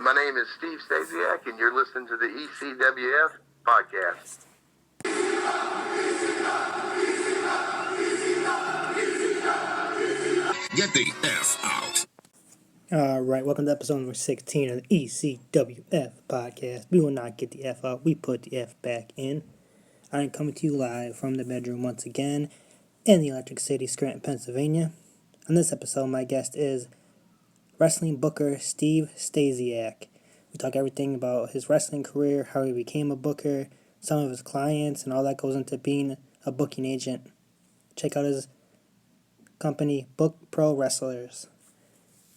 My name is Steve Stasiak, and you're listening to the ECWF podcast. Get the F out. All right, welcome to episode number 16 of the ECWF podcast. We will not get the F out, we put the F back in. I am coming to you live from the bedroom once again in the Electric City, Scranton, Pennsylvania. On this episode, my guest is wrestling booker Steve Stasiak. We talk everything about his wrestling career, how he became a booker, some of his clients, and all that goes into being a booking agent. Check out his company, Book Pro Wrestlers.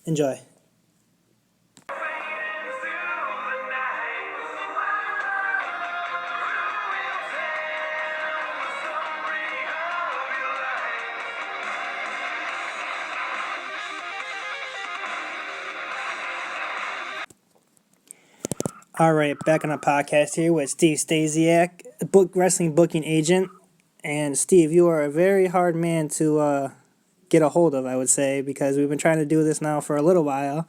Enjoy. All right, back on our podcast here with Steve Stasiak, wrestling booking agent. And Steve, you are a very hard man to get a hold of, I would say, because we've been trying to do this now for a little while.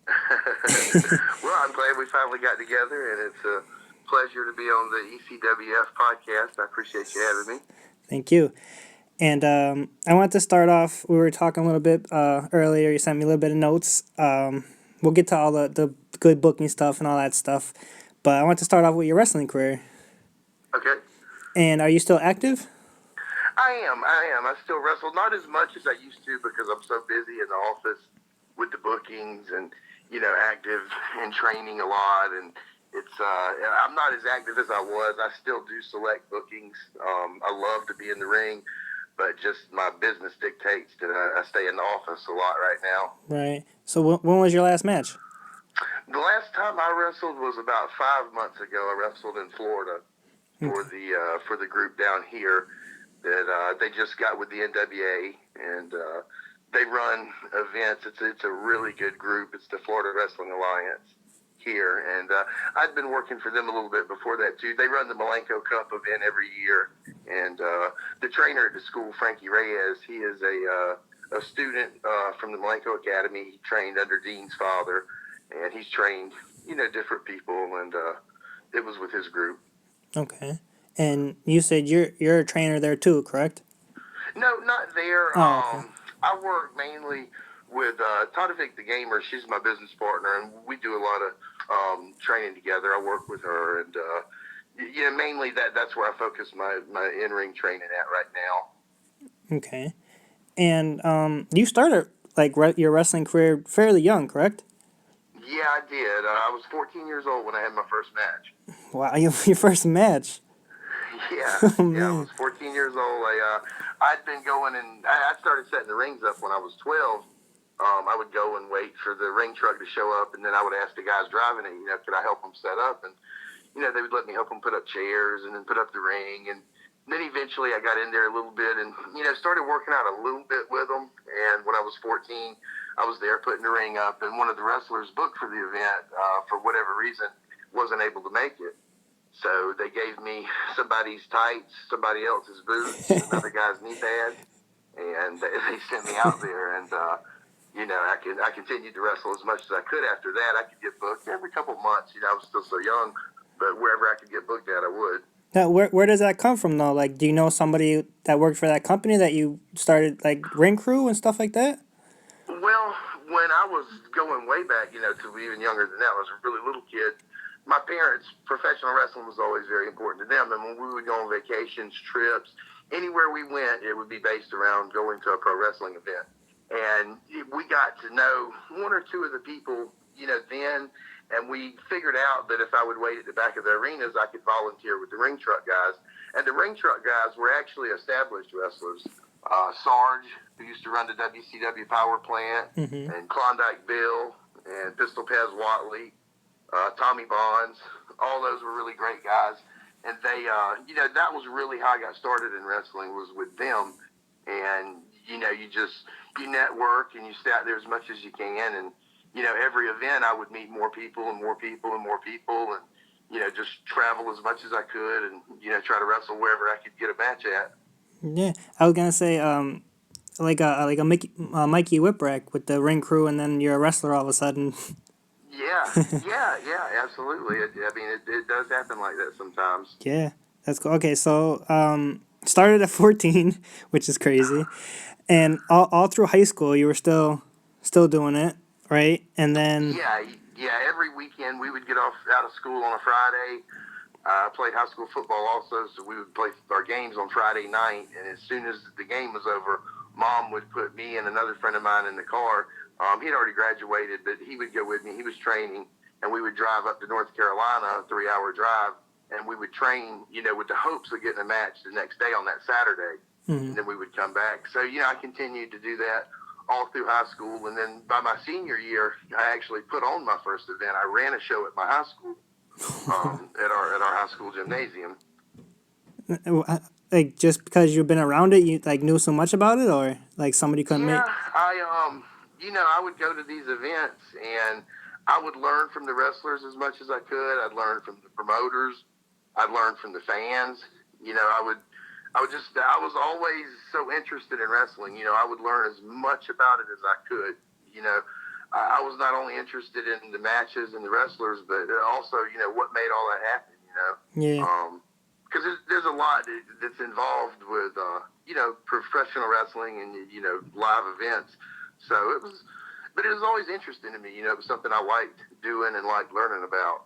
Well, I'm glad we finally got together, and it's a pleasure to be on the ECWF podcast. I appreciate you having me. Thank you. And I want to start off, we were talking a little bit earlier, you sent me a little bit of notes. We'll get to all the good booking stuff and all that stuff, but I want to start off with your wrestling career. Okay. And are you still active? I am. I still wrestle, not as much as I used to because I'm so busy in the office with the bookings and, active and training a lot. And it's I'm not as active as I was. I still do select bookings. I love to be in the ring, but just my business dictates that I stay in the office a lot right now. Right. So when was your last match? The last time I wrestled was about 5 months ago. I wrestled in Florida for the group down here that they just got with the NWA, and they run events. It's a really good group. It's the Florida Wrestling Alliance here, and I'd been working for them a little bit before that too. They run the Malenko Cup event every year, and the trainer at the school, Frankie Reyes, he is a student from the Malenko Academy. He trained under Dean's father, and he's trained different people, and it was with his group. Okay. And you said you're a trainer there too, correct? No, not there. Oh, okay. I work mainly with Todavik the Gamer. She's my business partner, and we do a lot of training together. I work with her, and mainly that's where I focus my in-ring training at right now. Okay. And you started your wrestling career fairly young, correct? Yeah, I did. I was 14 years old when I had my first match. Wow, your first match. Yeah, Oh, I was 14 years old. I'd been going, and I started setting the rings up when I was 12. I would go and wait for the ring truck to show up, and then I would ask the guys driving it, could I help them set up? And, they would let me help them put up chairs and then put up the ring. And then eventually I got in there a little bit and, started working out a little bit with them. And when I was 14, I was there putting the ring up, and one of the wrestlers booked for the event, for whatever reason, wasn't able to make it. So they gave me somebody's tights, somebody else's boots, another guy's knee pad, and they sent me out there. And, I continued to wrestle as much as I could after that. I could get booked every couple months. I was still so young, but wherever I could get booked at, I would. Now, where does that come from, though? Do you know somebody that worked for that company that you started, ring crew and stuff like that? Well, when I was going way back, to even younger than that, I was a really little kid. My parents, professional wrestling was always very important to them. And when we would go on vacations, trips, anywhere we went, it would be based around going to a pro wrestling event. And we got to know one or two of the people, then, and we figured out that if I would wait at the back of the arenas, I could volunteer with the ring truck guys. And the ring truck guys were actually established wrestlers. Sarge, who used to run the WCW Power Plant, and Klondike Bill, and Pistol Pez Watley, Tommy Bonds, all those were really great guys. And they, that was really how I got started in wrestling, was with them. And, you network and you stay out there as much as you can. And, every event I would meet more people and more people and more people and, just travel as much as I could and, try to wrestle wherever I could get a match at. Yeah, I was gonna say, like a Mikey Whipwreck with the ring crew, and then you're a wrestler all of a sudden. Yeah, absolutely. It does happen like that sometimes. Yeah, that's cool. Okay, so started at 14, which is crazy, and all through high school you were still doing it, right? And then Yeah. Every weekend we would get off out of school on a Friday. I played high school football also, so we would play our games on Friday night. And as soon as the game was over, Mom would put me and another friend of mine in the car. He'd already graduated, but he would go with me. He was training, and we would drive up to North Carolina, a 3-hour drive, and we would train, with the hopes of getting a match the next day on that Saturday. And then we would come back. So, I continued to do that all through high school. And then by my senior year, I actually put on my first event. I ran a show at my high school, at our high school gymnasium. like just because you've been around it, you like knew so much about it, or like somebody couldn't Yeah, make. I would go to these events and I would learn from the wrestlers as much as I could. I'd learn from the promoters. I'd learn from the fans. I was always so interested in wrestling. I would learn as much about it as I could. I was not only interested in the matches and the wrestlers, but also, what made all that happen. Yeah, Because there's a lot that's involved with, professional wrestling and, live events. So but it was always interesting to me. It was something I liked doing and liked learning about.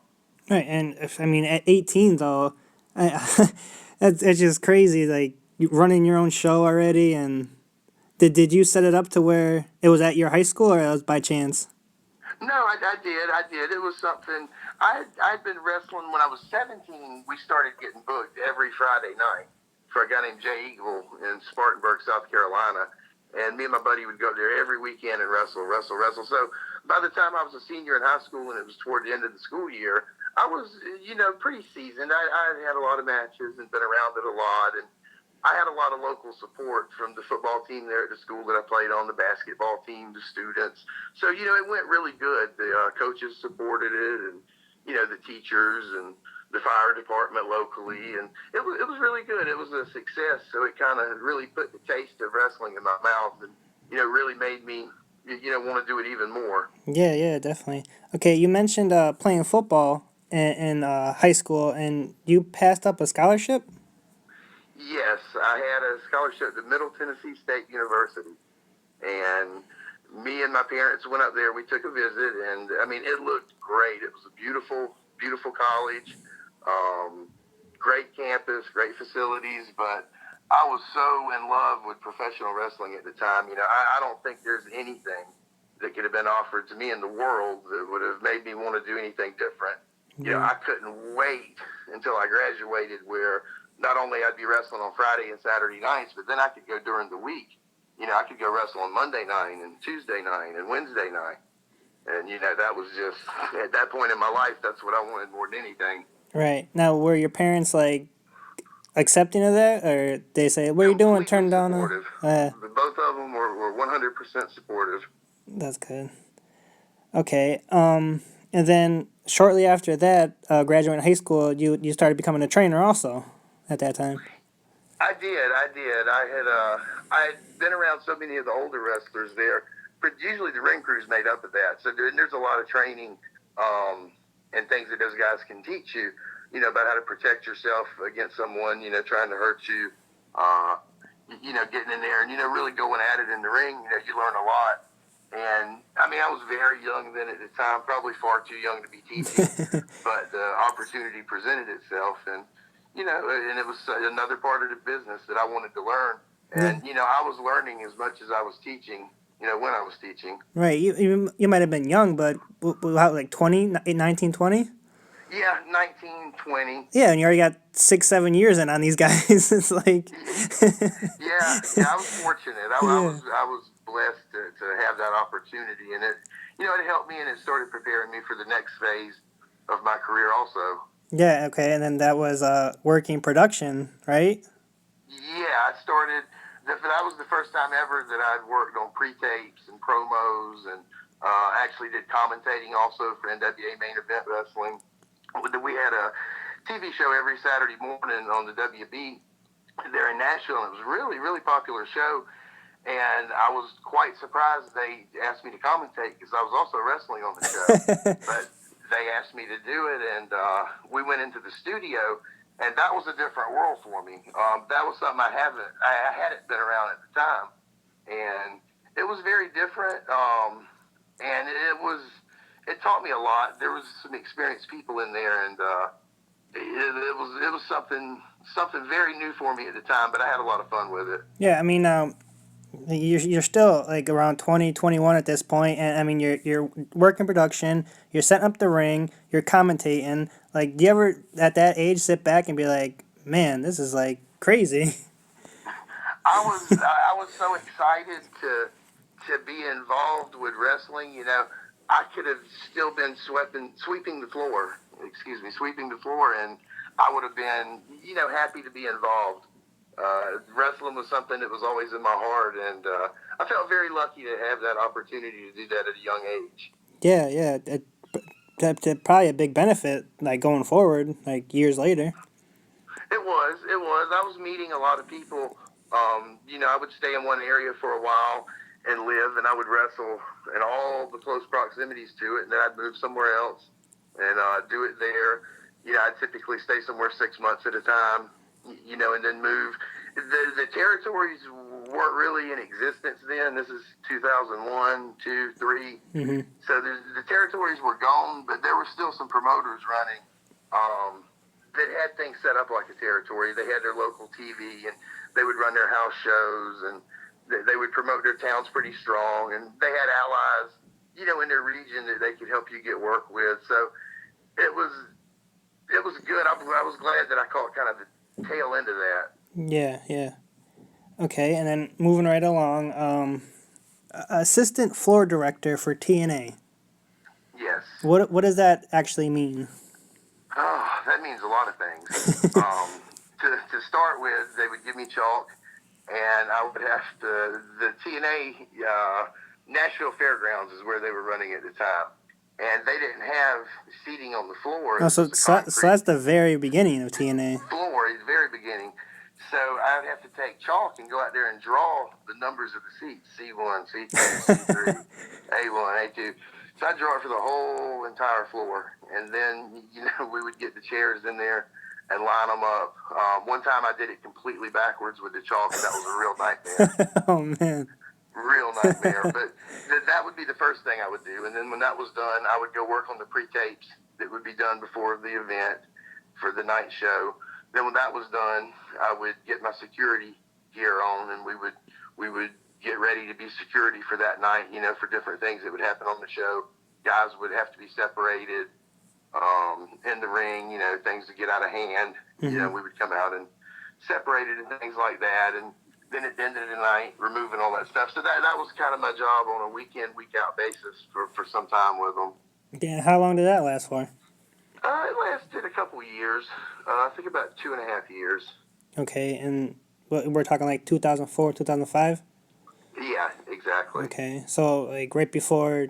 right. And if, I mean, at 18 though, I, that's just crazy. Like you running your own show already, and did you set it up to where it was at your high school, or it was by chance? No, I did. It was something. I'd been wrestling when I was 17. We started getting booked every Friday night for a guy named Jay Eagle in Spartanburg, South Carolina. And me and my buddy would go there every weekend and wrestle. So by the time I was a senior in high school and it was toward the end of the school year, I was, pretty seasoned. I had a lot of matches and been around it a lot. And I had a lot of local support from the football team there at the school that I played on, the basketball team, the students. So, it went really good. The coaches supported it, and, the teachers and the fire department locally. And it was really good. It was a success. So it kind of really put the taste of wrestling in my mouth and, really made me, want to do it even more. Yeah, definitely. Okay, you mentioned playing football in high school, and you passed up a scholarship. Yes, I had a scholarship to Middle Tennessee State University. And me and my parents went up there. We took a visit, and it looked great. It was a beautiful, beautiful college, great campus, great facilities. But I was so in love with professional wrestling at the time. I don't think there's anything that could have been offered to me in the world that would have made me want to do anything different. Yeah. I couldn't wait until I graduated, where not only I'd be wrestling on Friday and Saturday nights, but then I could go during the week. I could go wrestle on Monday night and Tuesday night and Wednesday night. And, that was just, at that point in my life, that's what I wanted more than anything. Right. Now, were your parents like accepting of that, or they say, "What are you doing? Completely Turn down a." supportive. Both of them were 100% supportive. That's good. Okay. And then shortly after that, graduating high school, you started becoming a trainer also at that time. I did. I had been around so many of the older wrestlers there, but usually the ring crew's made up of that. So there's a lot of training and things that those guys can teach you, about how to protect yourself against someone, trying to hurt you, getting in there and, really going at it in the ring. You learn a lot. And, I was very young then at the time, probably far too young to be teaching, but the opportunity presented itself. And and it was another part of the business that I wanted to learn. And, I was learning as much as I was teaching, when I was teaching. Right. You might have been young, but how, like 20, 19, 20? Yeah, 19, 20. Yeah, and you already got 6, 7 years in on these guys. It's like. Yeah, I was fortunate. I was blessed to have that opportunity. And it helped me and it started preparing me for the next phase of my career also. Yeah, okay, and then that was working production, right? Yeah, I started. That was the first time ever that I'd worked on pre-tapes and promos, and actually did commentating also for NWA Main Event Wrestling. We had a TV show every Saturday morning on the WB there in Nashville, and it was a really, really popular show. and I was quite surprised they asked me to commentate because I was also wrestling on the show. But they asked me to do it, and we went into the studio, and that was a different world for me. That was something I hadn't been around at the time, and it was very different. And it taught me a lot. There was some experienced people in there, and it was something very new for me at the time. But I had a lot of fun with it. Yeah, I mean, you're still like around 20, 21 at this point, and I mean you're working production, you're setting up the ring, you're commentating. Like, do you ever at that age sit back and be like, man, this is like crazy? I was so excited to be involved with wrestling. You know, I could have still been sweeping the floor. Sweeping the floor, and I would have been, happy to be involved. Wrestling was something that was always in my heart, and I felt very lucky to have that opportunity to do that at a young age. Yeah, yeah. That's probably a big benefit, like going forward, like years later. It was. I was meeting a lot of people. I would stay in one area for a while and live, and I would wrestle in all the close proximities to it, and then I'd move somewhere else and do it there. I'd typically stay somewhere 6 months at a time, and then move. The territories weren't really in existence then. This is 2001, 2, 3. Mm-hmm. So the territories were gone, but there were still some promoters running that had things set up like a territory. They had their local TV, and they would run their house shows, and they would promote their towns pretty strong. And they had allies, in their region that they could help you get work with. So it was good. I was glad that I caught kind of the tail end of that. Yeah, yeah. Okay, and then moving right along, assistant floor director for TNA. Yes. What does that actually mean? Oh, that means a lot of things. To start with, they would give me chalk, and I would have to. The TNA Nashville Fairgrounds is where they were running at the time, and they didn't have seating on the floor. Oh, so that's the very beginning of TNA. Floor, the very beginning. So I would have to take chalk and go out there and draw the numbers of the seats: C1, C2, C3, A1, A2. So I draw it for the whole entire floor, and then we would get the chairs in there and line them up. One time I did it completely backwards with the chalk, and that was a real nightmare. Oh man, real nightmare. But that would be the first thing I would do, and then when that was done, I would go work on the pre-tapes that would be done before the event for the night show. Then when that was done, I would get my security gear on, and we would get ready to be security for that night, for different things that would happen on the show. Guys would have to be separated in the ring, things to get out of hand. Mm-hmm. We would come out and separate it and things like that. And then at the end of the night, removing all that stuff. So that was kind of my job on a week-in, week-out basis for some time with them. Yeah, how long did that last for? It lasted a couple years. I think about 2.5 years. Okay, and we're talking like 2004, 2005? Yeah, exactly. Okay, so like right before,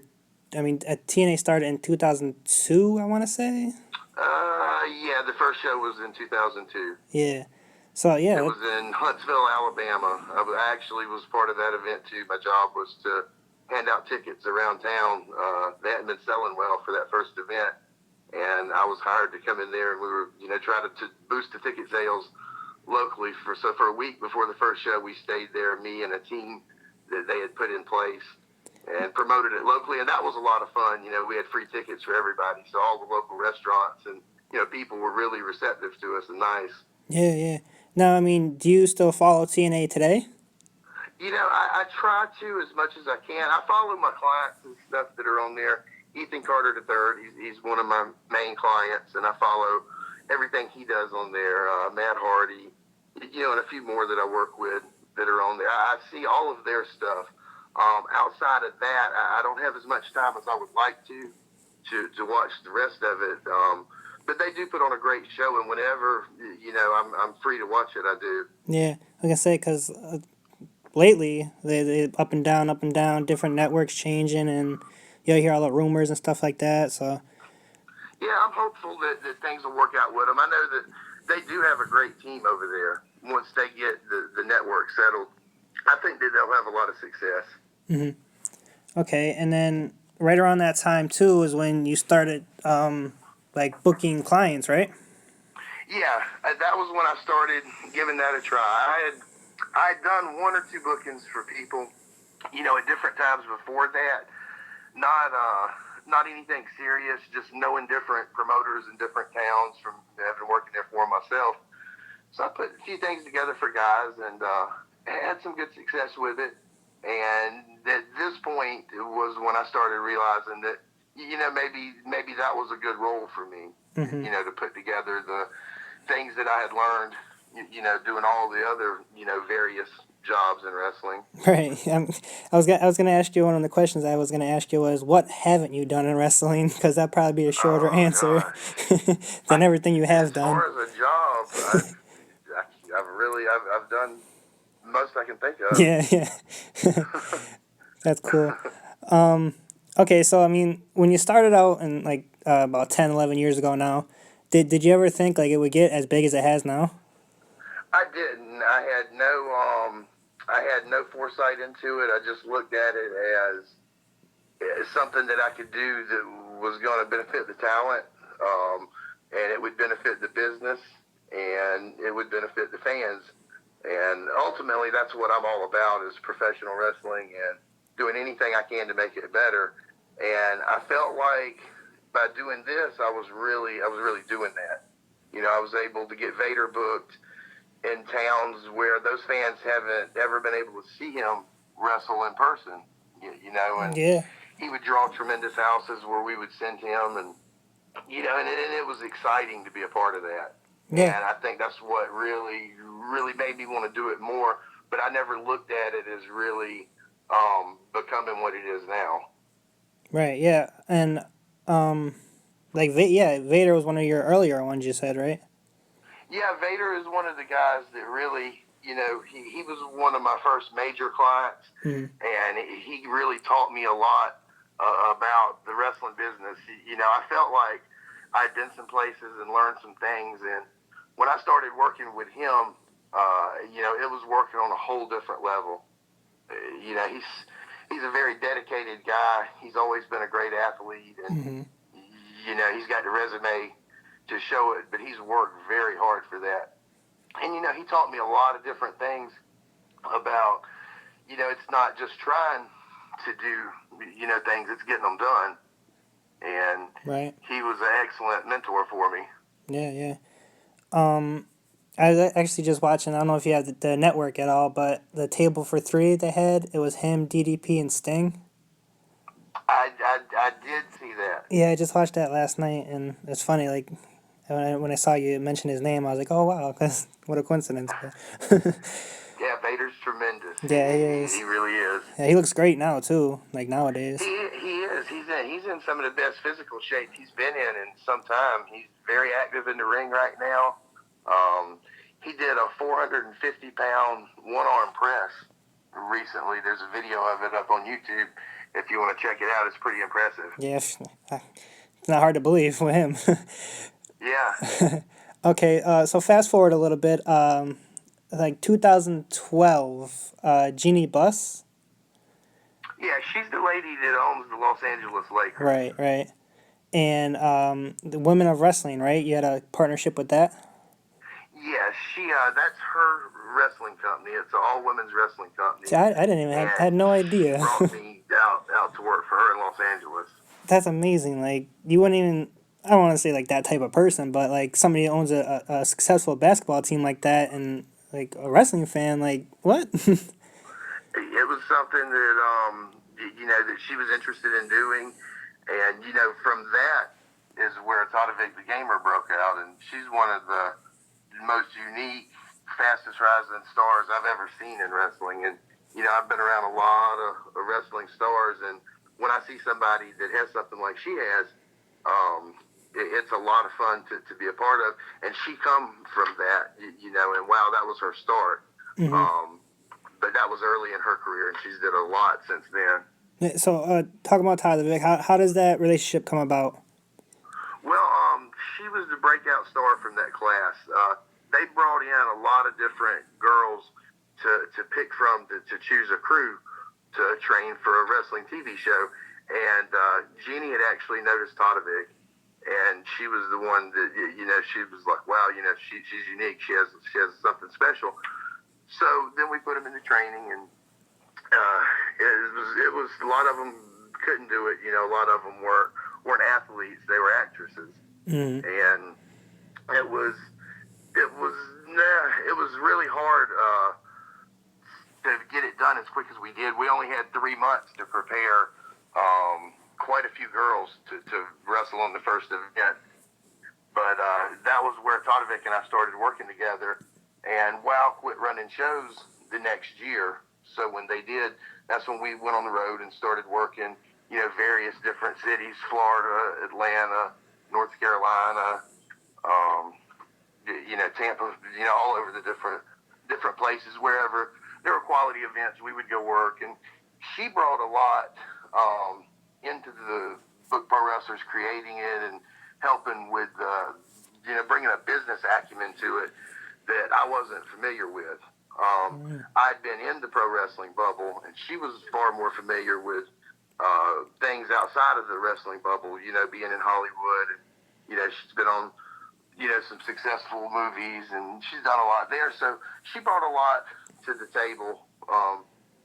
TNA started in 2002, I want to say? Yeah, the first show was in 2002. Yeah. So, yeah. It was in Huntsville, Alabama. I actually was part of that event, too. My job was to hand out tickets around town. They hadn't been selling well for that first event, and I was hired to come in there, and we were, trying to boost the ticket sales locally. So for a week before the first show, we stayed there, me and a team that they had put in place, and promoted it locally, and that was a lot of fun. We had free tickets for everybody, so all the local restaurants and, people were really receptive to us and nice. Yeah, yeah. Now, do you still follow TNA today? I try to as much as I can. I follow my clients and stuff that are on there. Ethan Carter III, he's one of my main clients, and I follow everything he does on there. Matt Hardy, and a few more that I work with that are on there. I see all of their stuff. Outside of that, I don't have as much time as I would like to watch the rest of it. But they do put on a great show, and whenever, I'm free to watch it, I do. Yeah, like I say, because lately, they up and down, different networks changing, and you hear all the rumors and stuff like that, so. Yeah, I'm hopeful that things will work out with them. I know that they do have a great team over there once they get the network settled. I think that they'll have a lot of success. Okay, and then right around that time too is when you started like booking clients, right? Yeah, that was when I started giving that a try. I had done one or two bookings for people, at different times before that. Not anything serious, just knowing different promoters in different towns from having working there for myself. So I put a few things together for guys and had some good success with it. And at this point was when I started realizing that maybe that was a good role for me. To put together the things that I had learned. Doing all the other various jobs in wrestling. Right. I was gonna ask you one of the questions I was gonna ask you was what haven't you done in wrestling? Because that'd probably be a shorter Oh answer gosh. than everything you have As done. far as a job, I've done most I can think of. Yeah, yeah. That's cool. Okay, so I mean, when you started out in like about 10, 11 years ago now, did you ever think like it would get as big as it has now? I didn't. I had no foresight into it. I just looked at it as something that I could do that was going to benefit the talent, and it would benefit the business, and it would benefit the fans. And ultimately, that's what I'm all about: is professional wrestling and doing anything I can to make it better. And I felt like by doing this, I was really doing that. I was able to get Vader booked in towns where those fans haven't ever been able to see him wrestle in person. And Yeah. he would draw tremendous houses where we would send him, and and it was exciting to be a part of that. Yeah. And I think that's what really made me want to do it more. But I never looked at it as really becoming what it is now. Right. Yeah. And Vader was one of your earlier ones. You said, right? Yeah, Vader is one of the guys that really, he was one of my first major clients, and he really taught me a lot about the wrestling business. I felt like I'd been some places and learned some things, and when I started working with him, it was working on a whole different level. He's a very dedicated guy. He's always been a great athlete, and he's got the resume to show it, but he's worked very hard for that. And, he taught me a lot of different things about, it's not just trying to do, things, it's getting them done. And right. He was an excellent mentor for me. Yeah, yeah. I was actually just watching, I don't know if you have the network at all, but the table for three they had, it was him, DDP, and Sting. I did see that. Yeah, I just watched that last night, and it's funny, like, when I saw you mention his name, I was like, oh, wow, what a coincidence. Yeah, Vader's tremendous. Yeah, he is. He really is. Yeah, he looks great now, too, like nowadays. He is. He's in some of the best physical shape he's been in some time. He's very active in the ring right now. He did a 450-pound one-arm press recently. There's a video of it up on YouTube. If you want to check it out, it's pretty impressive. Yeah, it's not hard to believe with him. Yeah. Okay, so fast forward a little bit. Like 2012, Jeannie Buss. Yeah, she's the lady that owns the Los Angeles Lakers. Right, right. And the Women of Wrestling, right? You had a partnership with that? Yeah, that's her wrestling company. It's an all-women's wrestling company. See, I didn't even I had no idea. She brought me out to work for her in Los Angeles. That's amazing. Like, you wouldn't even, I don't want to say like that type of person, but like somebody who owns a successful basketball team like that and like a wrestling fan, like, what? It was something that, that she was interested in doing. And, from that is where Tadevik the Gamer broke out. And she's one of the most unique, fastest rising stars I've ever seen in wrestling. And, I've been around a lot of wrestling stars. And when I see somebody that has something like she has, it's a lot of fun to be a part of. And she come from that, and wow, that was her start. But that was early in her career, and she's did a lot since then. So, talking about Tyler Vick, how does that relationship come about? Well, she was the breakout star from that class. They brought in a lot of different girls to pick from to choose a crew to train for a wrestling TV show. And Jeannie had actually noticed Todovic, and she was the one that, she was like, wow, she's unique. She has something special. So then we put them into training, and it was a lot of them couldn't do it. A lot of them weren't athletes; they were actresses, and it was really hard to get it done as quick as we did. We only had 3 months to prepare quite a few girls to wrestle on the first event. But that was where Todovic and I started working together. And WOW quit running shows the next year. So when they did, that's when we went on the road and started working, various different cities, Florida, Atlanta, North Carolina, Tampa, all over the different places, wherever there were quality events, we would go work. And she brought a lot into the Book Pro Wrestlers, creating it and helping with, bringing a business acumen to it that I wasn't familiar with. I'd been in the pro wrestling bubble, and she was far more familiar with things outside of the wrestling bubble, being in Hollywood. And, she's been on, some successful movies, and she's done a lot there. So she brought a lot to the table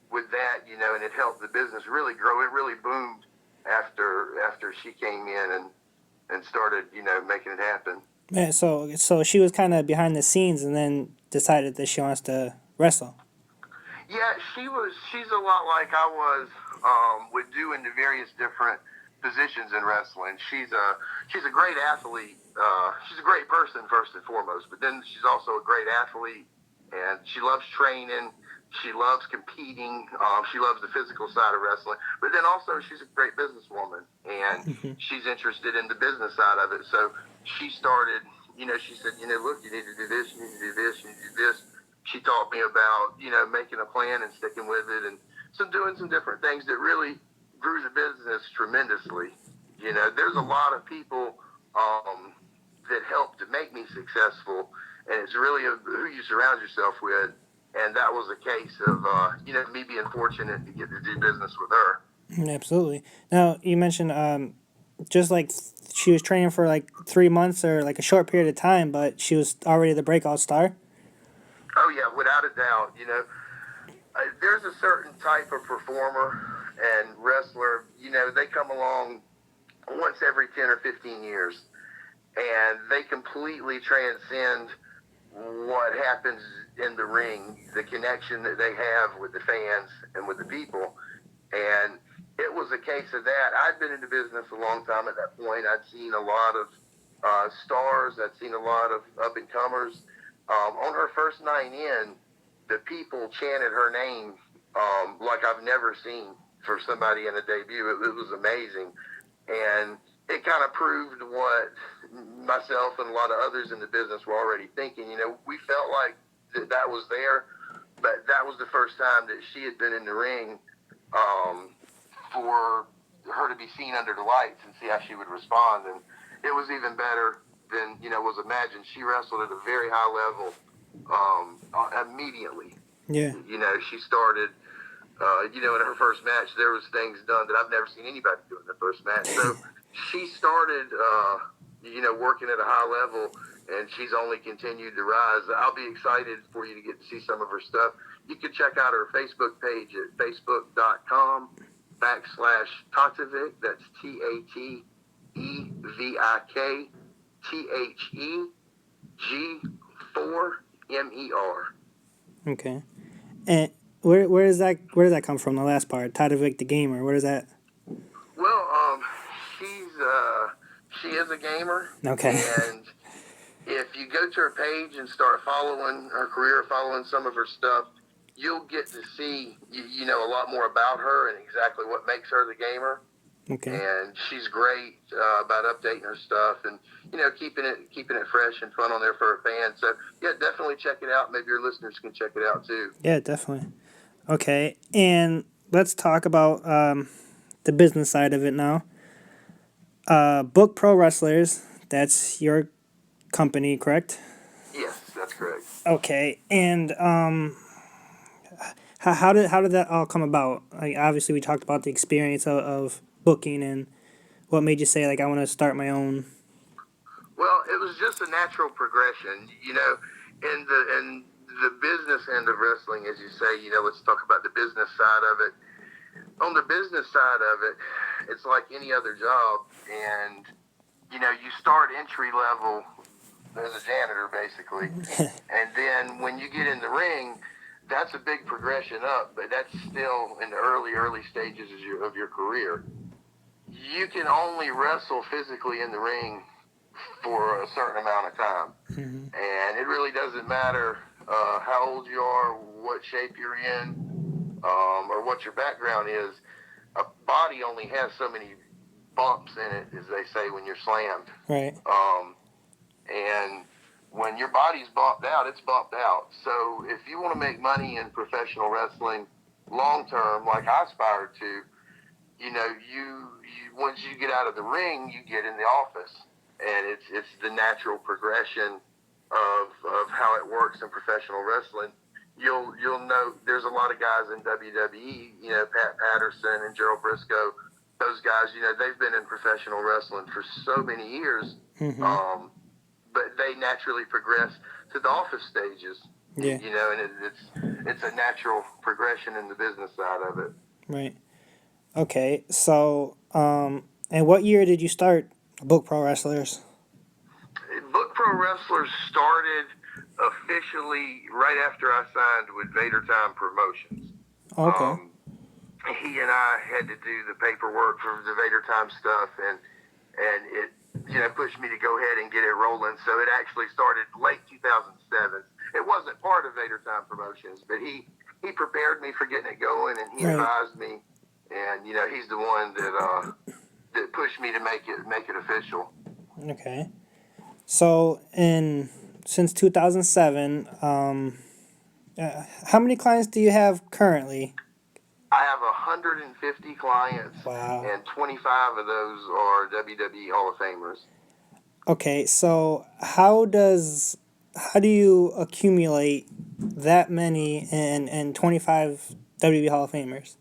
with that, and it helped the business really grow. It really boomed after she came in and started, making it happen. Man, so she was kind of behind the scenes, and then decided that she wants to wrestle. Yeah, she's a lot like I was with doing the various different positions in wrestling. She's a great athlete. She's a great person first and foremost, but then she's also a great athlete, and she loves training. She loves competing. She loves the physical side of wrestling, but then also she's a great businesswoman, and she's interested in the business side of it. So she started, she said, look, you need to do this, you need to do this, you need to do this. She taught me about, making a plan and sticking with it, and doing some different things that really grew the business tremendously. There's a lot of people that helped to make me successful, and it's really who you surround yourself with. And that was a case of, me being fortunate to get to do business with her. Absolutely. Now, you mentioned just like she was training for like 3 months or like a short period of time, but she was already the breakout star? Oh, yeah, without a doubt. There's a certain type of performer and wrestler, they come along once every 10 or 15 years, and they completely transcend what happens in the ring, the connection that they have with the fans and with the people. And it was a case of that. I'd been in the business a long time at that point. I'd seen a lot of stars. I'd seen a lot of up-and-comers. On her first night in, the people chanted her name like I've never seen for somebody in a debut. It was amazing. And it kind of proved what myself and a lot of others in the business were already thinking. We felt like that was there, but that was the first time that she had been in the ring for her to be seen under the lights and see how she would respond. And it was even better than, was imagined. She wrestled at a very high level immediately. Yeah. She started, in her first match, there was things done that I've never seen anybody do in their first match. So she started, working at a high level, and she's only continued to rise. I'll be excited for you to get to see some of her stuff. You can check out her Facebook page at facebook.com/Tatevik. That's TATEVIKTHEG4MER. Okay. And where does that come from? The last part, Tadovic the gamer. Where does that? Well, she is a gamer. Okay. And if you go to her page and start following her career, following some of her stuff, you'll get to see, a lot more about her and exactly what makes her the gamer. Okay. And she's great about updating her stuff and, keeping it fresh and fun on there for her fans. So, yeah, definitely check it out. Maybe your listeners can check it out, too. Yeah, definitely. Okay, and let's talk about the business side of it now. Book Pro Wrestlers, that's your company, correct? Yes, that's correct. Okay, and how did that all come about? Like, obviously, we talked about the experience of booking and what made you say, like, I want to start my own. Well, it was just a natural progression, in the business end of wrestling, as you say. Let's talk about the business side of it. On the business side of it, it's like any other job, and you start entry level as a janitor, basically, and then when you get in the ring, that's a big progression up, but that's still in the early stages of your career. You can only wrestle physically in the ring for a certain amount of time. And it really doesn't matter how old you are, what shape you're in, or what your background is. A body only has so many bumps in it, as they say, when you're slammed. Right. And when your body's bumped out, it's bumped out. So if you want to make money in professional wrestling long term, like I aspired to, you once you get out of the ring, you get in the office, and it's the natural progression of how it works in professional wrestling. You'll know there's a lot of guys in WWE, Pat Patterson and Gerald Briscoe. Those guys, they've been in professional wrestling for so many years, but they naturally progress to the office stages. Yeah. And it's a natural progression in the business side of it. Right. Okay. So, and what year did you start Book Pro Wrestlers? Book Pro Wrestlers started officially right after I signed with Vader Time Promotions. Okay. He and I had to do the paperwork for the Vader Time stuff, and it pushed me to go ahead and get it rolling. So it actually started late 2007. It wasn't part of Vader Time Promotions, but he prepared me for getting it going, and he advised me, and he's the one that pushed me to make it official. Okay. So, since 2007, how many clients do you have currently? I have 150 clients, Wow. and 25 of those are WWE Hall of Famers. Okay, so how do you accumulate that many and 25 WWE Hall of Famers?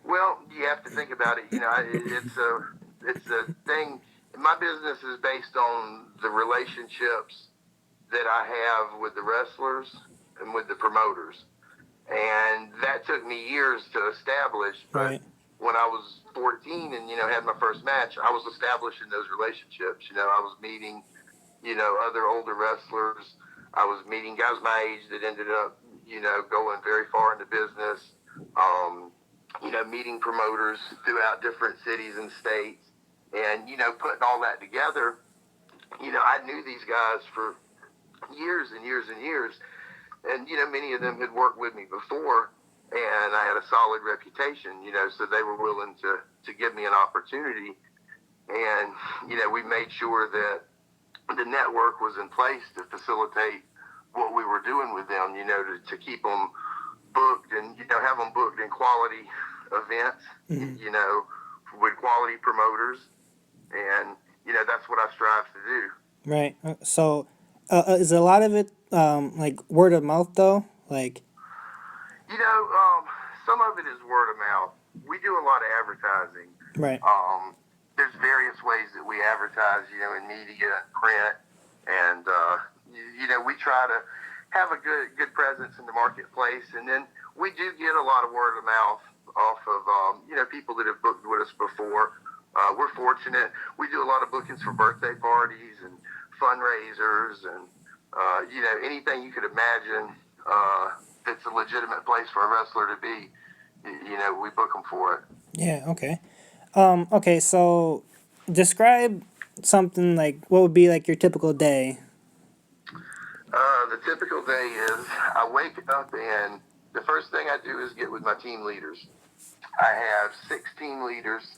Well, you have to think about it. It's a thing. My business is based on the relationships that I have with the wrestlers and with the promoters. And that took me years to establish. But when I was 14 and, had my first match, I was establishing those relationships. I was meeting, other older wrestlers. I was meeting guys my age that ended up, going very far into business. Meeting promoters throughout different cities and states. And, putting all that together, I knew these guys for years and years and years. And, many of them had worked with me before, and I had a solid reputation, so they were willing to give me an opportunity. And, we made sure that the network was in place to facilitate what we were doing with them, to keep them booked and, have them booked in quality events, with quality promoters. And, that's what I strive to do. Right. So, is a lot of it like word of mouth though? Like, some of it is word of mouth. We do a lot of advertising. right. There's various ways that we advertise, in media and print, and we try to have a good presence in the marketplace. And then we do get a lot of word of mouth off of people that have booked with us before. We're fortunate. We do a lot of bookings for birthday parties and fundraisers and anything you could imagine that's a legitimate place for a wrestler to be. We book them for it. Yeah. Okay. Okay. So, describe something like what would be like your typical day. The typical day is I wake up and the first thing I do is get with my team leaders. I have 16 leaders,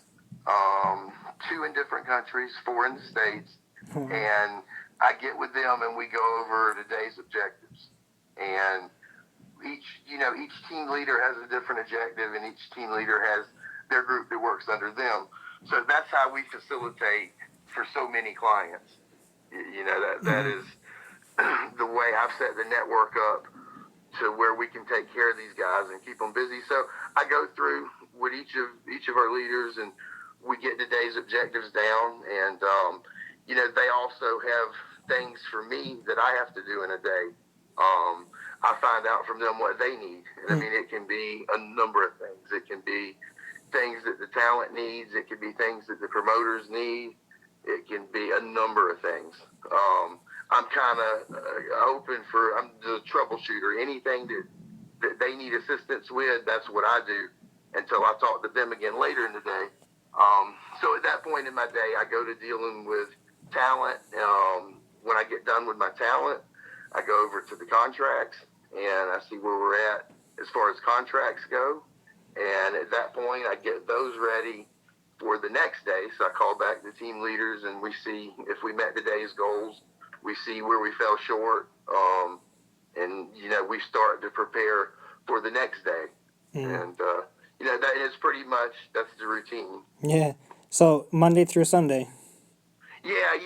2 in different countries, 4 in the States, and I get with them and we go over the day's objectives. And each team leader has a different objective, and each team leader has their group that works under them. So that's how we facilitate for so many clients. That is the way I've set the network up to where we can take care of these guys and keep them busy. So I go through with each of our leaders, and we get the day's objectives down. And they also have things for me that I have to do in a day. I find out from them what they need, and I mean it can be a number of things. It can be things that the talent needs. It can be things that the promoters need. It can be a number of things. I'm kind of open for. I'm the troubleshooter. Anything that they need assistance with, that's what I do until I talk to them again later in the day. So at that point in my day, I go to dealing with talent. When I get done with my talent, I go over to the contracts and I see where we're at as far as contracts go. And at that point, I get those ready for the next day. So I call back the team leaders and we see if we met the day's goals. We see where we fell short. And we start to prepare for the next day. And, that is pretty much, that's the routine. Yeah. So Monday through Sunday. Yeah.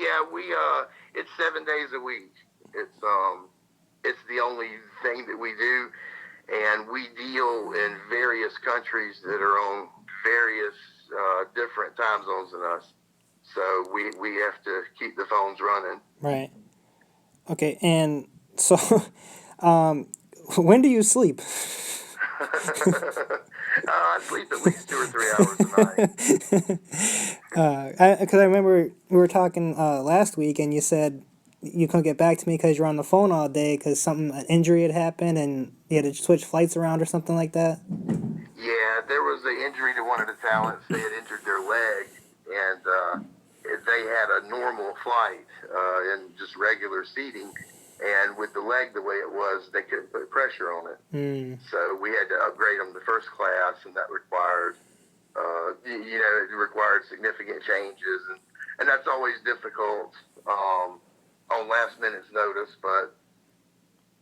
It's 7 days a week. It's the only thing that we do. And we deal in various countries that are on various different time zones than us. So we have to keep the phones running. Right. Okay, and so when do you sleep? I sleep at least 2 or 3 hours a night. Because I remember we were talking last week, and you said you couldn't get back to me because you're on the phone all day because an injury had happened, and you had to switch flights around or something like that. Yeah, there was an injury to one of the talents. They had injured their leg, and they had a normal flight in just regular seating. And with the leg the way it was, they couldn't put pressure on it. So we had to upgrade them to first class, and that required, it required significant changes. And that's always difficult on last minute's notice, but,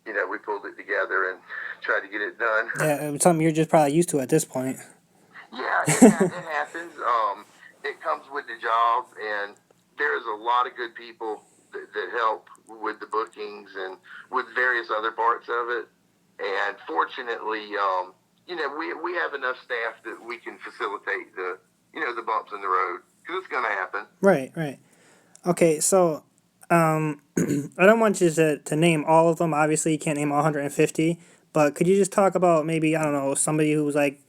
we pulled it together and tried to get it done. Yeah, it was something you're just probably used to at this point. Yeah, it happens. It comes with the job, and there's a lot of good people that help with the bookings and with various other parts of it. And fortunately, we have enough staff that we can facilitate the bumps in the road because it's going to happen. Right. Okay, so I don't want you to name all of them. Obviously, you can't name all 150, but could you just talk about maybe, I don't know, somebody who's like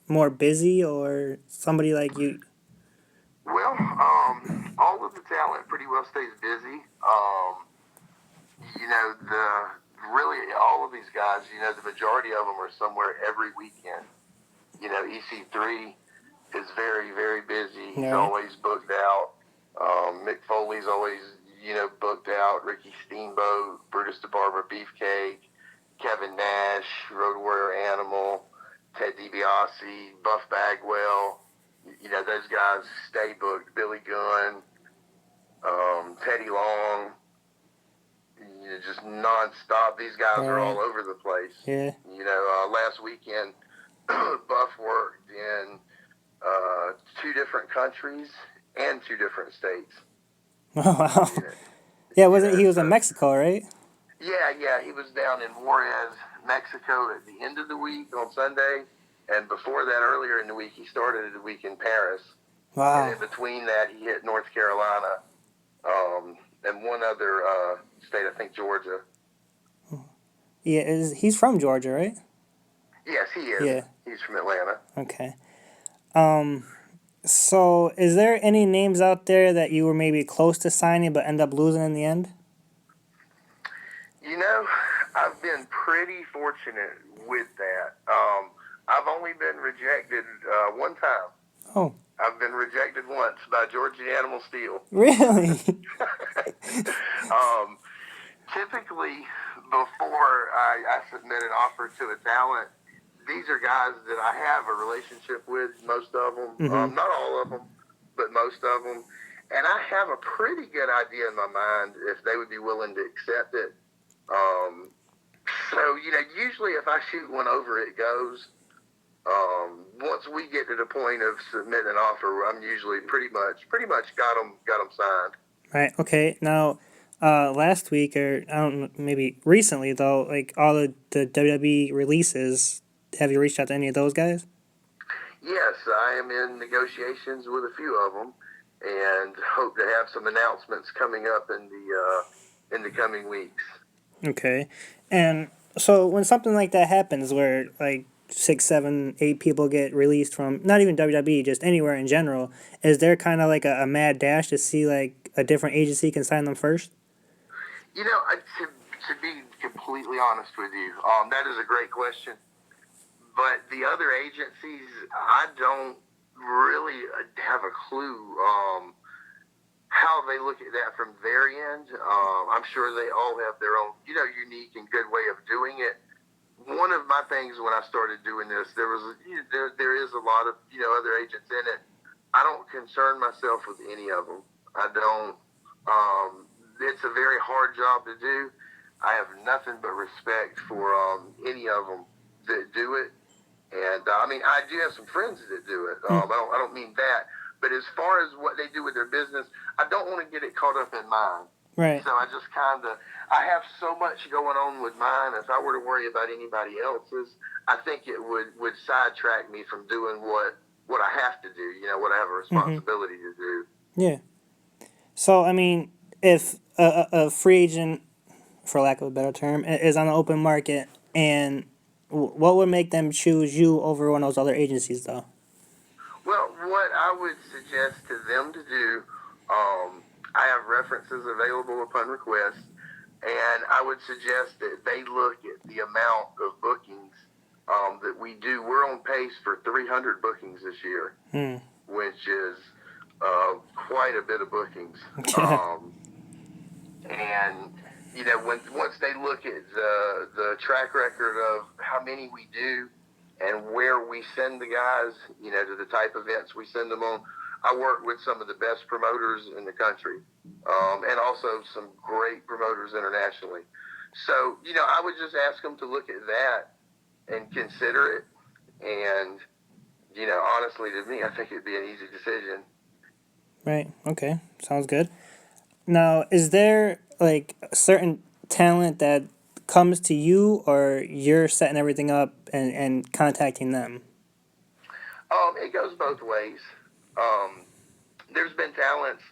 more busy or somebody like you? Well, all of the talent pretty well stays busy. Really all of these guys, the majority of them are somewhere every weekend. EC3 is very, very busy. He's always booked out. Mick Foley's always, booked out. Ricky Steamboat, Brutus DeBarber Beefcake, Kevin Nash, Road Warrior Animal, Ted DiBiase, Buff Bagwell. Those guys stay booked. Billy Gunn, Teddy Long, just nonstop. These guys are all over the place. Yeah. Last weekend, Buff worked in 2 different countries and 2 different states. Oh, wow. Yeah, he was in Mexico, right? Yeah. He was down in Juarez, Mexico at the end of the week on Sunday. And before that, earlier in the week, he started the week in Paris. Wow. And in between that, he hit North Carolina and one other state, I think Georgia. Yeah, he's from Georgia, right? Yes, he is. Yeah. He's from Atlanta. Okay. So is there any names out there that you were maybe close to signing but end up losing in the end? I've been pretty fortunate with that. I've only been rejected one time. Oh. I've been rejected once by Georgia Animal Steel. Really? Typically, before I submit an offer to a talent, these are guys that I have a relationship with, most of them. Mm-hmm. Not all of them, but most of them. And I have a pretty good idea in my mind if they would be willing to accept it. So, usually if I shoot one over, it goes. Once we get to the point of submitting an offer, I'm usually pretty much got them signed. Right. Okay. Now, last week, or I don't know, maybe recently though, like all the WWE releases. Have you reached out to any of those guys? Yes, I am in negotiations with a few of them, and hope to have some announcements coming up in the coming weeks. Okay, and so when something like that happens, where like 6, 7, 8 people get released from not even WWE, just anywhere in general, is there kind of like a mad dash to see like a different agency can sign them first? To be completely honest with you, that is a great question. But the other agencies, I don't really have a clue how they look at that from their end. I'm sure they all have their own, unique and good way of doing it. One of my things when I started doing this, there is a lot of other agents in it. I don't concern myself with any of them. I don't. It's a very hard job to do. I have nothing but respect for any of them that do it. And I mean, I do have some friends that do it. I don't mean that, but as far as what they do with their business, I don't want to get it caught up in mine. Right. So I have so much going on with mine. If I were to worry about anybody else's, I think it would sidetrack me from doing what I have to do. What I have a responsibility to do. Yeah. So I mean, if a free agent, for lack of a better term, is on the open market, and what would make them choose you over one of those other agencies, though? Well, what I would suggest to them to do, I have references available upon request, and I would suggest that they look at the amount of bookings that we do. We're on pace for 300 bookings this year, which is quite a bit of bookings. And once they look at the track record of how many we do and where we send the guys, to the type of events we send them on, I work with some of the best promoters in the country, and also some great promoters internationally. So, I would just ask them to look at that and consider it. And, honestly, to me, I think it'd be an easy decision. Right. Okay. Sounds good. Now, is there like a certain talent that comes to you, or you're setting everything up and contacting them? It goes both ways. There's been talents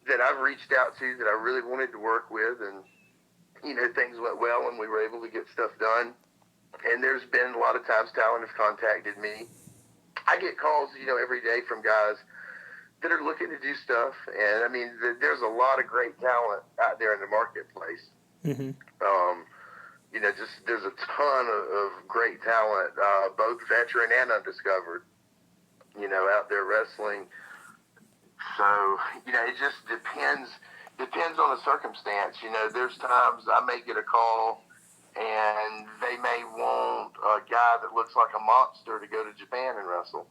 that I've reached out to that I really wanted to work with, and things went well and we were able to get stuff done. And there's been a lot of times talent has contacted me. I get calls, every day from guys that are looking to do stuff, and I mean, there's a lot of great talent out there in the marketplace. There's a ton of great talent, both veteran and undiscovered, out there wrestling. So, it just depends on the circumstance. There's times I may get a call and they may want a guy that looks like a monster to go to Japan and wrestle.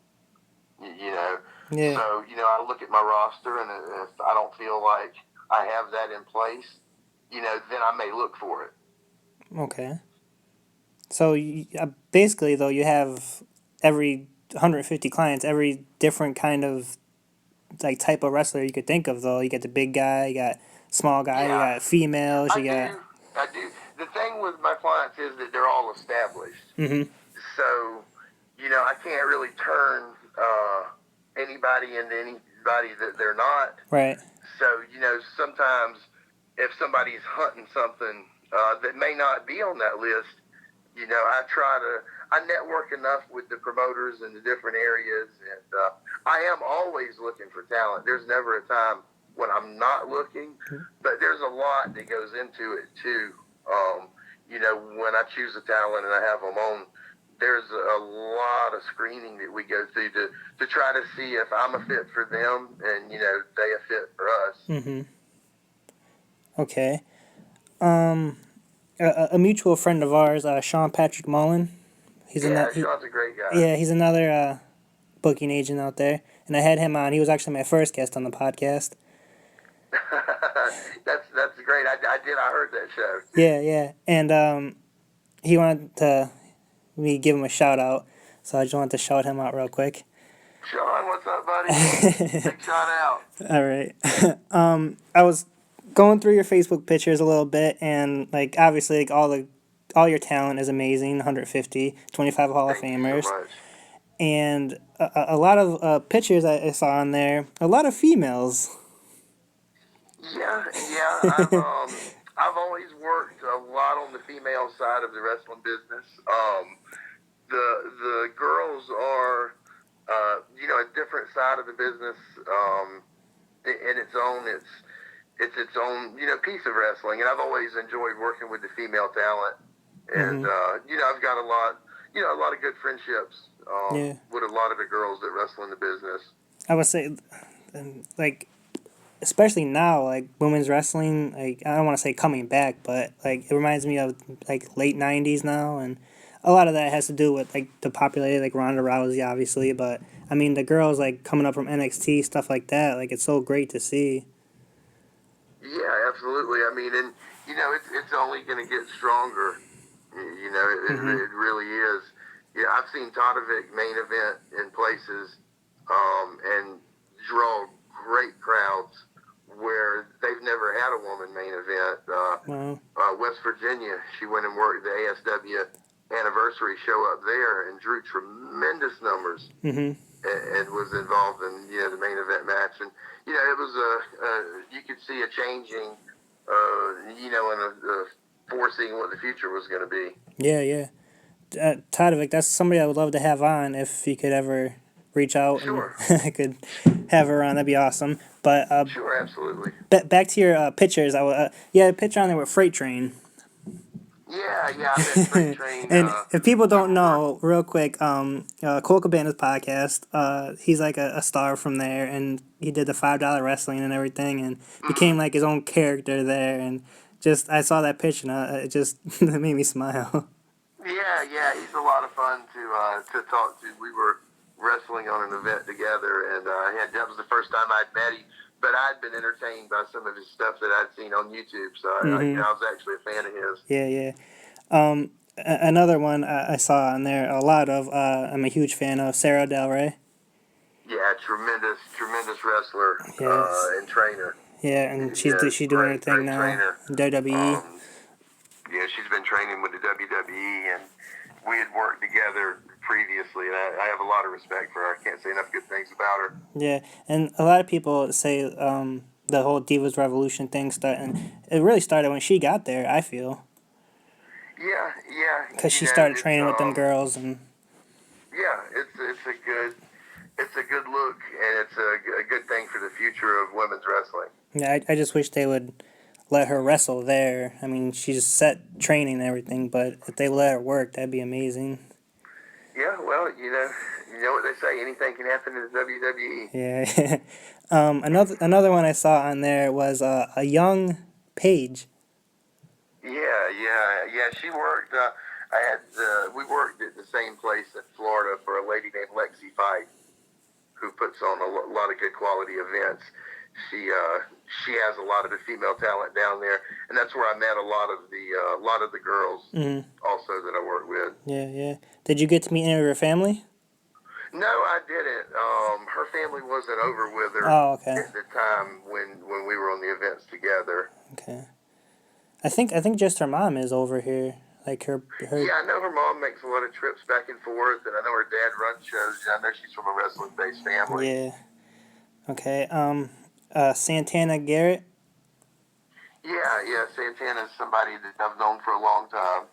Yeah. So, I look at my roster, and if I don't feel like I have that in place, then I may look for it. Okay. So basically, though, you have every 150 clients, every different kind of like type of wrestler you could think of. Though you got the big guy, you got small guy, you got females, I do. The thing with my clients is that they're all established. So, I can't really turn anybody into anybody that they're not. Right. So, sometimes if somebody's hunting something that may not be on that list, I network enough with the promoters in the different areas, and I am always looking for talent. There's never a time when I'm not looking, but there's a lot that goes into it too. When I choose a talent and I have them on, there's a lot of screening that we go through to try to see if I'm a fit for them and, they a fit for us. Okay. A mutual friend of ours, Sean Patrick Mullen. Sean's a great guy. Yeah, he's another booking agent out there, and I had him on. He was actually my first guest on the podcast. That's great. I heard that show. Yeah, and he wanted me give him a shout out, so I just wanted to shout him out real quick. Sean, what's up, buddy? Big shout out. All right. I was going through your Facebook pictures a little bit, and like obviously like all your talent is amazing. 150, 25 Hall of Thank you so Famers, much. and a lot of pictures I saw on there. A lot of females. Yeah. I've always worked a lot on the female side of the wrestling business. The girls are, a different side of the business. In its own, it's its own, piece of wrestling. And I've always enjoyed working with the female talent. And Hmm. I've got a lot of good friendships Yeah, with a lot of the girls that wrestle in the business. I would say, like especially now, like women's wrestling. Like I don't want to say coming back, but like it reminds me of like late '90s now, and a lot of that has to do with like the popularity, like Ronda Rousey, obviously. But I mean, the girls like coming up from NXT, stuff like that. Like it's so great to see. Yeah, absolutely. I mean, and it's only going to get stronger. Hmm. It really is. Yeah, I've seen Todovic main event in places, and draw great crowds where they've never had a woman main event. Wow. West Virginia, she went and worked the ASW anniversary show up there and drew tremendous numbers, Hmm. and was involved in the main event match. And it was you could see a changing, and a foreseeing what the future was going to be. Yeah, yeah. Tadovic, that's somebody I would love to have on if he could ever reach out and Sure, I could have her on. That'd be awesome. But sure, absolutely. back to your pictures. You had a picture on there with Freight Train. Yeah, I'm in Freight Train. And if people We don't were work. know, real quick, Cole Cabana's podcast, he's like a star from there, and he did the $5 wrestling and everything, and became like his own character there. And just I saw that picture, and it just it made me smile. Yeah, he's a lot of fun to talk to. We were wrestling on an event together, and that was the first time I'd met him. But I'd been entertained by some of his stuff that I'd seen on YouTube, so Hmm. I was actually a fan of his. Yeah, yeah. Another one I saw on there a lot of. I'm a huge fan of Sarah Del Rey. Yeah, tremendous wrestler Yes. and trainer. Yeah, and Yeah, she's doing her thing great now trainer. in WWE. Um, yeah, she's been training with the WWE, and we had worked together previously, and I have a lot of respect for her. I can't say enough good things about her. Yeah, and a lot of people say the whole Divas Revolution thing and it really started when she got there. I feel Yeah, because she started it's training with them girls, and it's a good look, and it's a good thing for the future of women's wrestling. yeah, I just wish they would let her wrestle there. I mean, she's set training and everything, but if they let her work, that'd be amazing. Yeah, well, you know what they say, anything can happen in the WWE. Yeah. Another one I saw on there was a young Paige. Yeah. She worked. We worked at the same place in Florida for a lady named Lexi Fife, who puts on a lot of good quality events. She has a lot of the female talent down there, and that's where I met a lot of the girls Hmm. also that I work with. Yeah, yeah. Did you get to meet any of her family? No, I didn't. Her family wasn't over with her Oh, okay, at the time when we were on the events together. okay. I think just her mom is over here. Like her. Yeah, I know her mom makes a lot of trips back and forth, and I know her dad runs shows. I know she's from a wrestling-based family. Yeah. Okay. Santana Garrett. Yeah. Santana's somebody that I've known for a long time.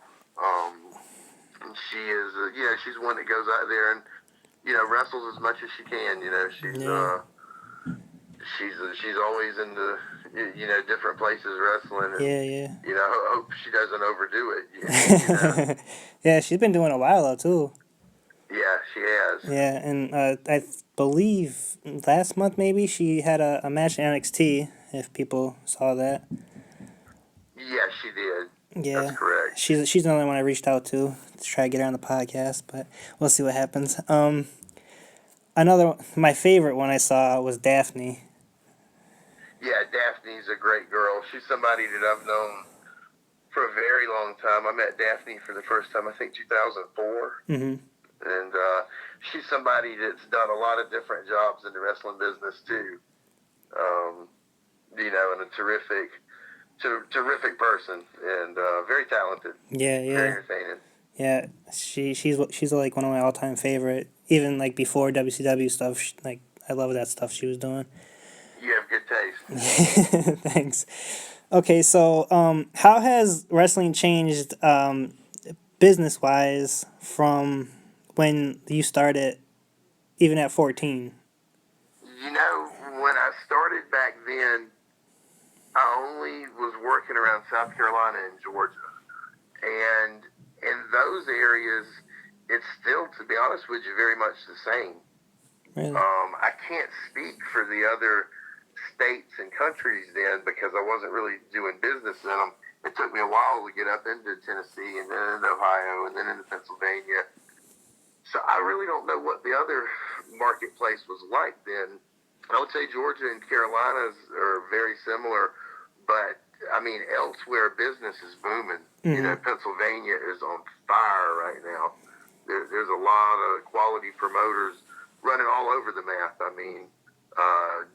And she is, she's one that goes out there and wrestles as much as she can. Yeah. She's always in the different places wrestling, and Yeah, yeah. I hope she doesn't overdo it. Yeah, she's been doing a while though too. Yeah, she has. Yeah, and believe last month maybe she had a match in NXT. If people saw that. Yeah, she did. That's Yeah, correct. she's the only one I reached out to try to get her on the podcast, but we'll see what happens. My favorite one I saw was Daphne. Yeah, Daphne's a great girl. She's somebody that I've known for a very long time. I met Daphne for the first time, I think, 2004. Mm-hmm. And she's somebody that's done a lot of different jobs in the wrestling business, too. and a terrific person, and very talented. Yeah, Very yeah, entertaining. yeah. She's like one of my all time favorite. Even like before WCW stuff, like I love that stuff she was doing. You have good taste. Thanks. Okay, so how has wrestling changed business wise from when you started, even at 14? When I started back then, I only was working around South Carolina and Georgia. And in those areas, it's still, to be honest with you, very much the same. Really? I can't speak for the other states and countries then because I wasn't really doing business in them. It took me a while to get up into Tennessee and then into Ohio and then into Pennsylvania. So I really don't know what the other marketplace was like then. I would say Georgia and Carolinas are very similar, but I mean, elsewhere business is booming. Mm-hmm. Pennsylvania is on fire right now. There's a lot of quality promoters running all over the map. I mean,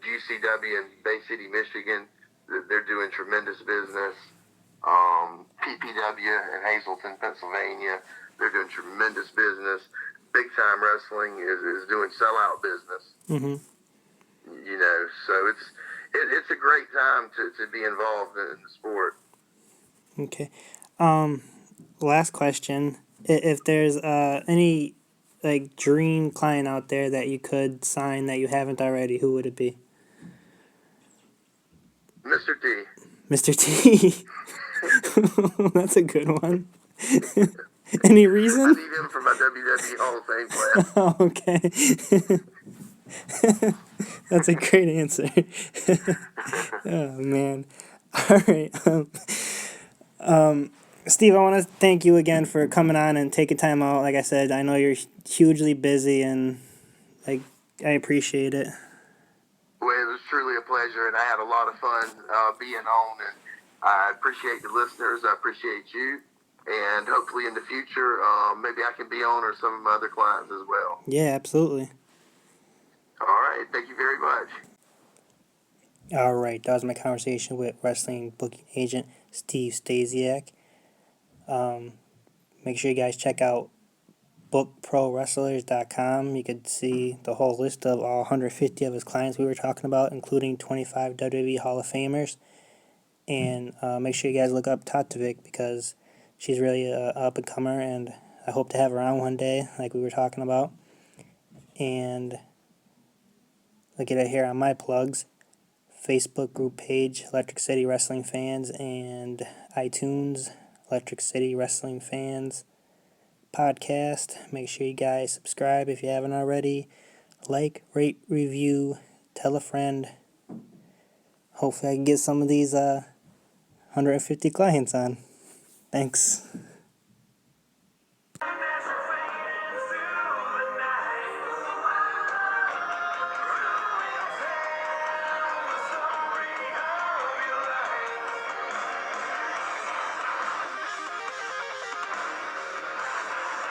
GCW in Bay City, Michigan, they're doing tremendous business. PPW in Hazleton, Pennsylvania, they're doing tremendous business. Big Time Wrestling is doing sellout business. Mm-hmm. So it's a great time to be involved in the sport. Okay. Last question. If there's any like dream client out there that you could sign that you haven't already, who would it be? Mr. T. Mr. T. That's a good one. Any I reason? need him for my WWE Hall of Fame class. Okay. That's a great answer. Oh man. All right. Steve, I want to thank you again for coming on and taking time out. Like I said, I know you're hugely busy, and like I appreciate it. Well, it was truly a pleasure, and I had a lot of fun being on. And I appreciate the listeners. I appreciate you, and hopefully in the future, maybe I can be on or some of my other clients as well. Yeah, absolutely. All right, thank you very much. All right, that was my conversation with wrestling booking agent Steve Stasiak. Make sure you guys check out bookprowrestlers.com. You could see the whole list of all 150 of his clients we were talking about, including 25 WWE Hall of Famers. And make sure you guys look up Tatovik because she's really an up-and-comer, and I hope to have her on one day, like we were talking about. And look at it here on my plugs. Facebook group page, Electric City Wrestling Fans, and iTunes, Electric City Wrestling Fans podcast. Make sure you guys subscribe if you haven't already. Like, rate, review, tell a friend. Hopefully I can get some of these 150 clients on. Thanks.